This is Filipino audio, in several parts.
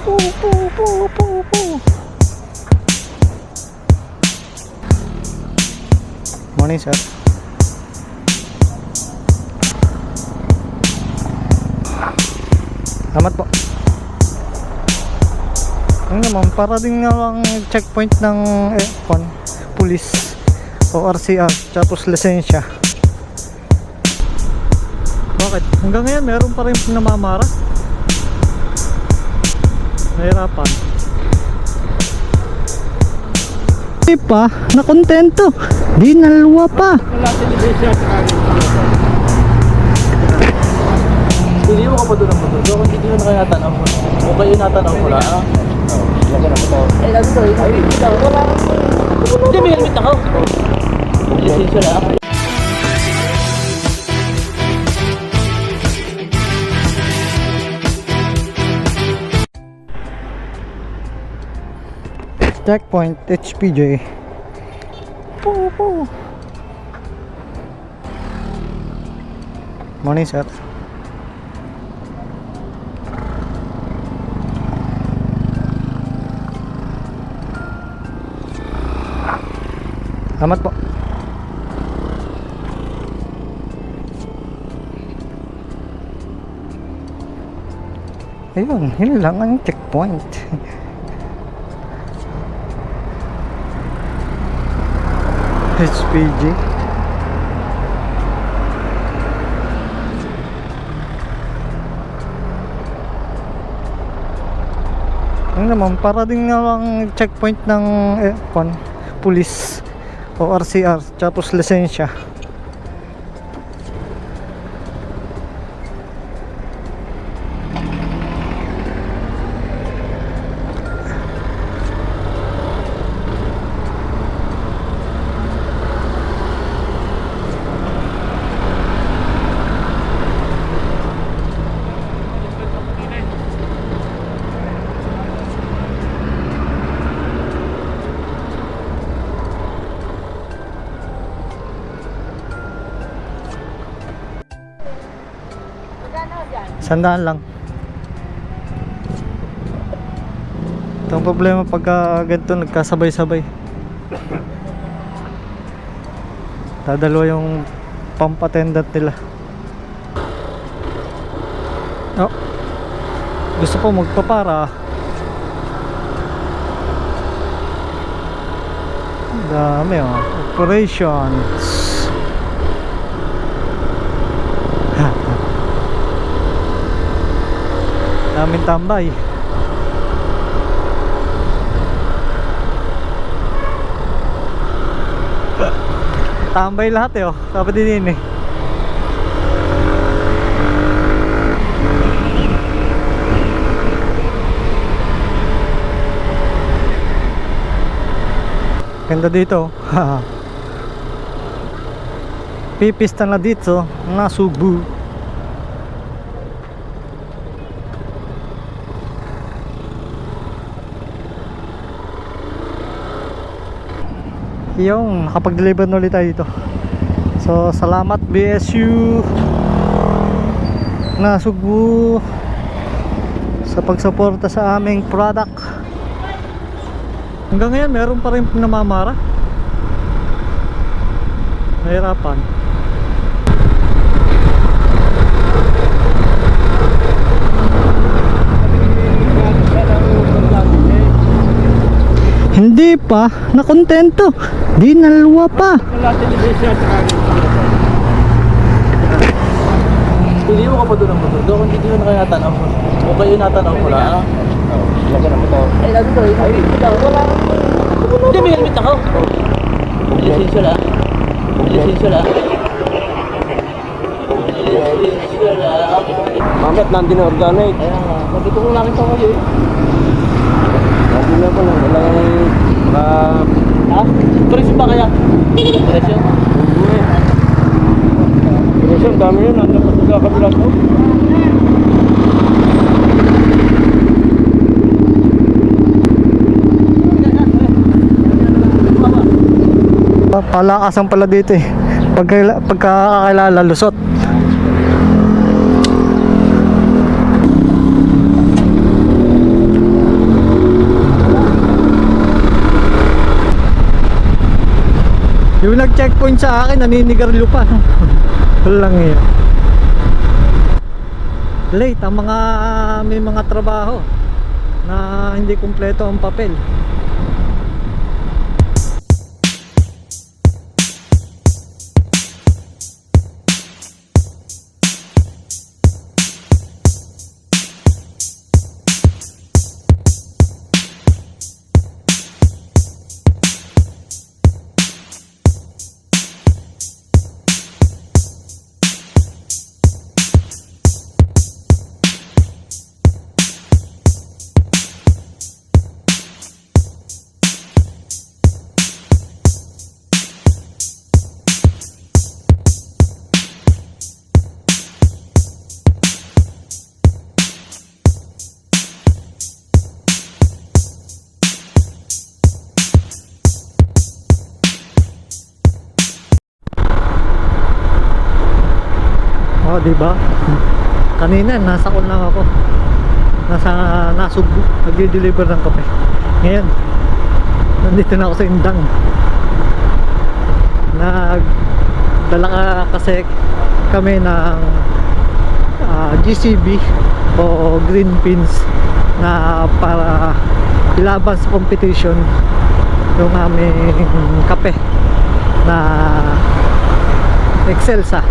Po. Morning, sir. Salamat po. Ano naman, para din nga lang checkpoint ng police o RCR tapos lisensya. Bakit? Hanggang ngayon meron pa rin namamara. Nahirapan. Di pa, nakontento. Di naluwa pa. Hindi mo ka pa doon ang motor. Doon hindi nyo na kaya tanaw mo. O kayo natanaw mo lang. Eh, lang ito. Hindi, may helmet ako. Lisensya lang. Checkpoint HPJ. Po. Morning, sir. Salamat po. Ayun, yun lang ang checkpoint. HPG. Ano naman, para din nga lang checkpoint ng police o RCR tapos lisensya. Sandaan lang. Itong problema pagka ganito nagkasabay-sabay. Dadalawa yung pump attendant nila. Oh. Gusto po magpapara. Dami oh. Operations. Daming tambay. Tambay lahat eh oh. Sabi din eh. Ganda dito. Pipista na dito. Nasubu. Yung nakapag-deliver na ulit tayo dito. So salamat BSU Nasugbu sa pagsuporta sa aming product. Hanggang ngayon meron pa rin namamara. Nahirapan. Hindi pa, nakontento. Di naluwa pa. Hindi mo ka pa doon ang motor. Doon hindi nyo na kaya tanaw mo. O kayo natanaw mo lang. Eh, lang ito. Hindi, may helmet ako. Lisensya lang. Lisensya lang. Lisensya lang. Mamet nandun na organic. Ayan nga. Magkito kong nakita ko kayo eh. Nandun na po lang. Walang Ha? Presyo ba kaya? Presyo? presyo, ang dami yun. Nandun pa sila kabila to. Palakasan pala dito eh. Pagkakakilala lusot. Yung nag-checkpoint sa akin, naninigarilyo pa. Wala lang yun. Late ang mga may mga trabaho na hindi kumpleto ang papel. Oh, di ba? Kanina nasa call lang ako. Nasa Nasugbu, nagde-deliver ng kape. Ngayon, nandito na ako sa Indang. Nagdala kasi kami ng GCB o green pins na para ilaban sa competition yung aming kape na Excelsa.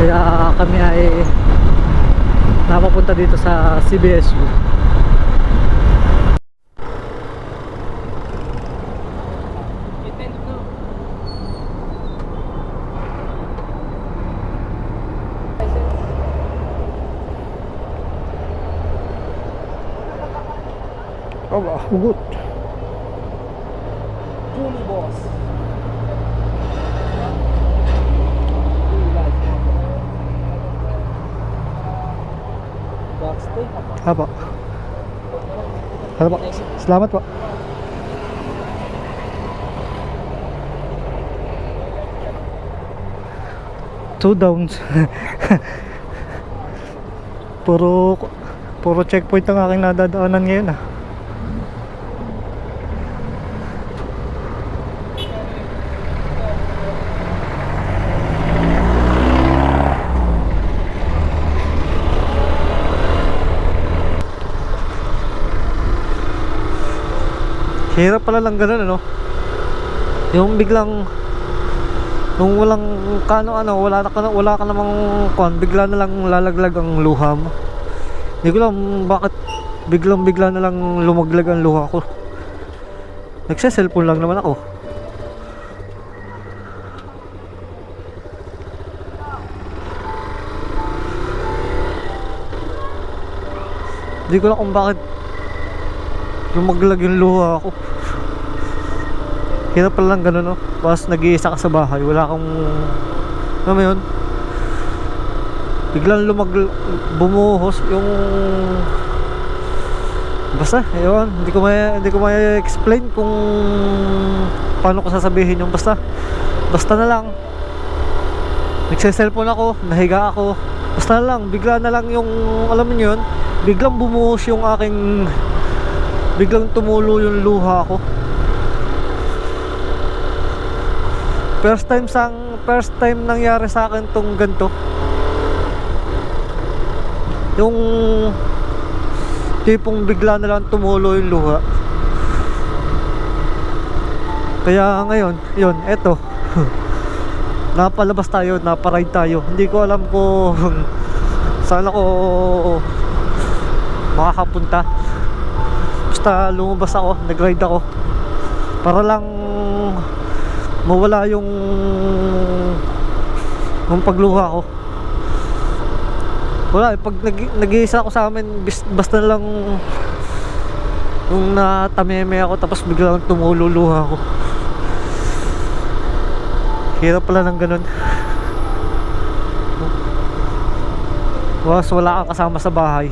Kaya kami ay napapunta dito sa CBSU. Oh, hugot. Juni boss. Backstage apa? Apa? Ano po? Salamat po. Two downs. Puro checkpoint ang aking nadadaanan ngayon ah. Hirap pala lang ganun ano. Yung biglang nung walang wala ka namang bigla na lang lalaglag ang luha mo. Hindi ko alam bakit bigla na lang lumaglag ang luha ko. Nagse-cellphone lang naman ako. Hindi ko alam kung bakit lumaglag yung luha ko. Hirap pala lang ganun no. Tapos nag-iisa ka sa bahay, wala kang ano mo yun, biglang bumuhos yung basta yun, hindi ko may explain kung paano ko sasabihin yung basta na lang nagse-cellphone ako, nahiga ako, basta na lang, bigla na lang yung alam mo yun, biglang bumuhos yung aking, biglang tumulo yung luha ko. First time nangyari sa akin tong ganito. Yung tipong bigla na lang tumulo yung luha. Kaya ngayon, yun, eto. Napalabas tayo, naparide tayo. Hindi ko alam kung saan ako makakapunta. Basta lumabas ako, nag-ride ako para lang mawala yung pagluha ko. Wala, pag nag-iisa ako sa amin, basta lang yung natameme ako tapos biglang tumululuha ako. Hirap pala ng ganun. Wala kang kasama sa bahay.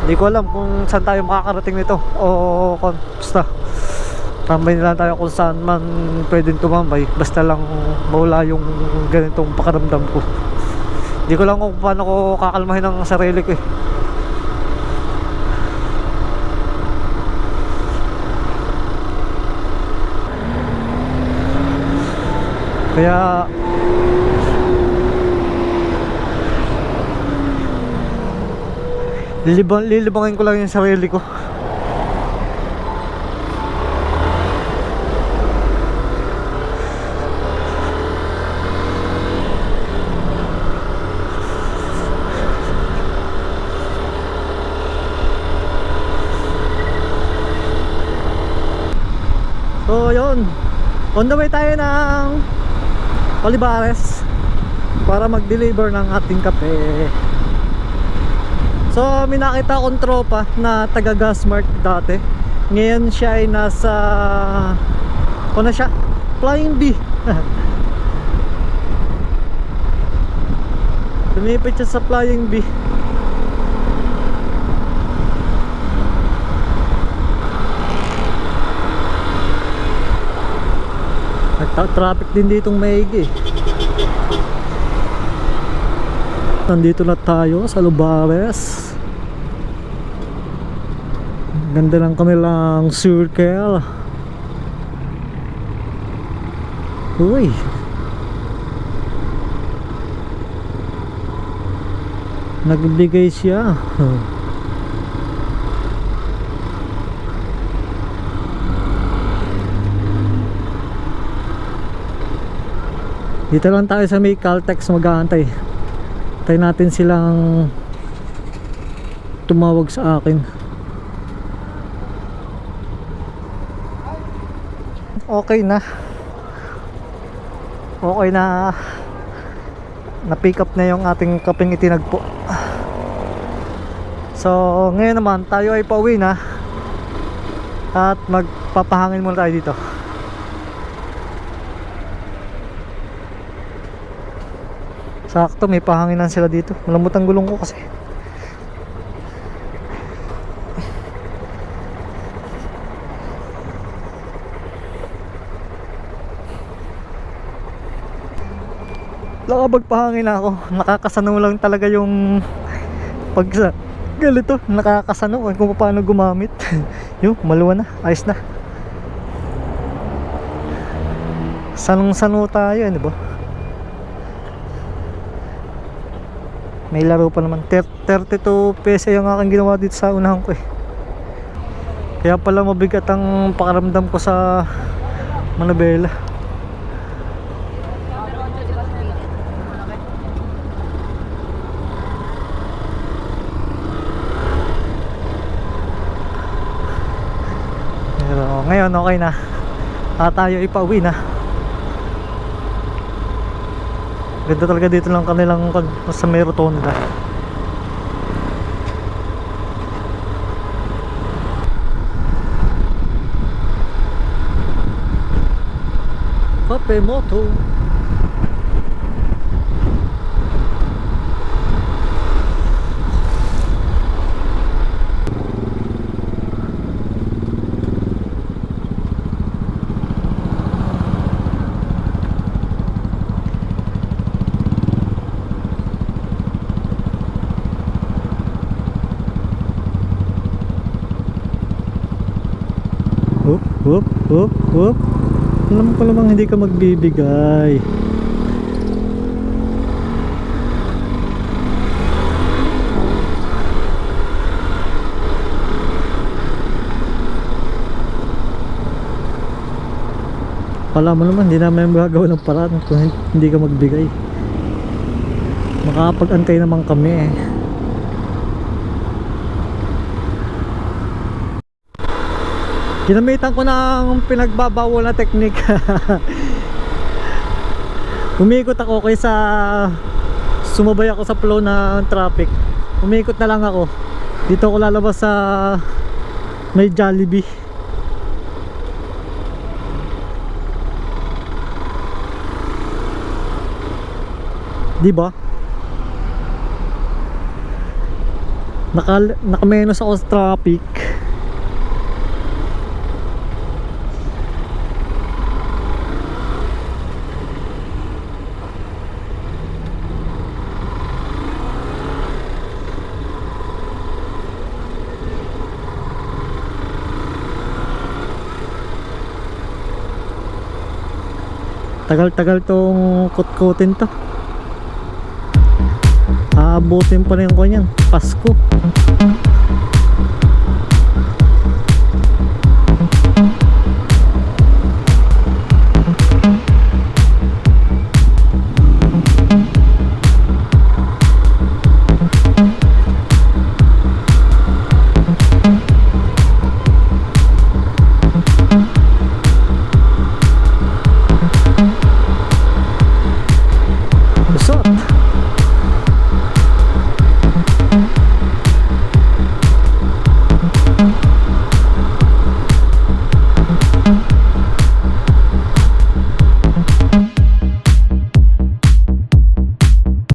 Hindi ko alam kung saan tayo makakarating nito o kung basta tambay na lang tayo kung saan man pwedeng tumambay, basta lang mawala yung ganitong pakaramdam ko. Hindi ko lang kung paano ko kakalmahin ang sarili ko eh. Kaya lilibangin ko lang yung sarili ko. So yun, on the way tayo ng Olivares para mag-deliver ng ating kape. So may nakita akong tropa na taga Gasmart dati. Ngayon siya ay nasa ano siya? Flying B. Lumipit siya sa Flying B. Nagta-traffic din ditong maigi. Nandito na tayo sa Olivares. Ganda lang kanilang circle. Uy, nagbigay siya. Dito lang tayo sa may Caltex mag-aantay. Tayo natin silang tumawag sa akin. Okay na. Okay na. Na-pick up na yung ating kapeng itinagpo. So ngayon naman tayo ay pauwi na. At magpapahangin muna tayo dito. Sakto, may pahanginan sila dito. Malambot ang gulong ko kasi. Magpahangin ako. Nakakasanaw lang talaga yung pag ganito, nakakasanaw kung paano gumamit. Yung maluwa na, ayos na. Sanong-sano tayo, di ba? May laro pa naman. 32 peso yung aking ginawa dito sa unahan ko eh. Kaya pala mabigat ang pakaramdam ko sa Manabela. Pero ngayon okay na. Tayo ipauwi na. Ganda talaga dito lang kanilang sa may rotonda. Kape Moto. Hop. Alam ko namang hindi ka magbibigay. Pala mo naman, hindi namin magagawa ng paraan kung hindi ka magbigay. Makapag-antay naman kami eh. Ginamitan ko ng pinagbabawal na technique. Umikot ako kaysa sumabay ako sa flow ng traffic. Umikot na lang ako. Dito ako lalabas sa may Jollibee. Diba? Nakamenos ako sa traffic. Tagal-tagal tong kutkutin to. Aabutin pa rin ko niyan. Pasko.